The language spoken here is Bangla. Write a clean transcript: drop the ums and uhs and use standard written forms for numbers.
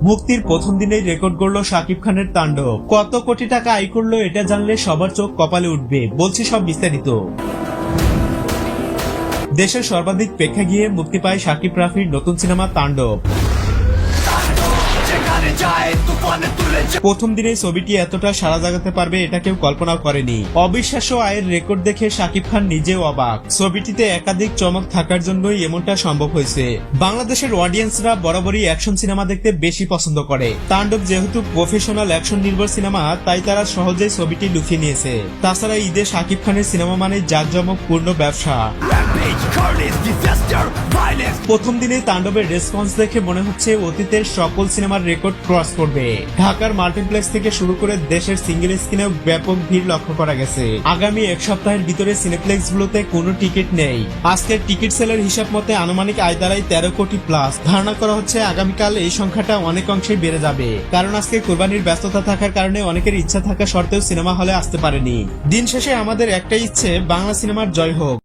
মুক্তির প্রথম দিনেই রেকর্ড গড়ল শাকিব খানের তাণ্ডব। কত কোটি টাকা আয় করলো এটা জানলে সবার চোখ কপালে উঠবে, বলছি সব বিস্তারিত। দেশের সর্বাধিক প্রেক্ষাগৃহে মুক্তি পায় শাকিব রাফির নতুন সিনেমা তাণ্ডব। প্রথম দিনে ছবিটি এতটা সাড়া জাগাতে পারবে এটা কেউ কল্পনা করেনি। অবিশ্বাস্য আয়ের রেকর্ড দেখে শাকিব খান নিজেও অবাক। ছবিটিতে একাধিক চমক থাকার জন্যই এমনটা সম্ভব হয়েছে। বাংলাদেশের অডিয়েন্সরা বরাবরই অ্যাকশন সিনেমা দেখতে বেশি পছন্দ করে। তাণ্ডব যেহেতু প্রফেশনাল অ্যাকশন নির্ভর সিনেমা, তাই তারা সহজেই ছবিটি লুফিয়ে নিয়েছে। তাছাড়া ঈদে শাকিব খানের সিনেমা মানে জাঁকজমক পূর্ণ ব্যবসা। প্রথম দিনে তাণ্ডবের রেসপন্স দেখে মনে হচ্ছে অতীতের সকল সিনেমার রেকর্ড ক্রস করবে। ঢাকার মাল্টিপ্লেক্স থেকে শুরু করে দেশের সিঙ্গেল স্ক্রিনেও ব্যাপক ভিড় লক্ষ্য করা গেছে। আগামী এক সপ্তাহের ভিতরে সিনেপ্লেক্স গুলোতে কোনো টিকিট নেই। আজকের টিকিট সেলের হিসাব মতে আনুমানিক আয় দাঁড়ায় 13 কোটি প্লাস। ধারণা করা হচ্ছে আগামীকাল এই সংখ্যাটা অনেক অংশেই বেড়ে যাবে, কারণ আজকে কোরবানির ব্যস্ততা থাকার কারণে অনেকের ইচ্ছা থাকা সত্ত্বেও সিনেমা হলে আসতে পারেনি। দিন শেষে আমাদের একটাই ইচ্ছে, বাংলা সিনেমার জয় হোক।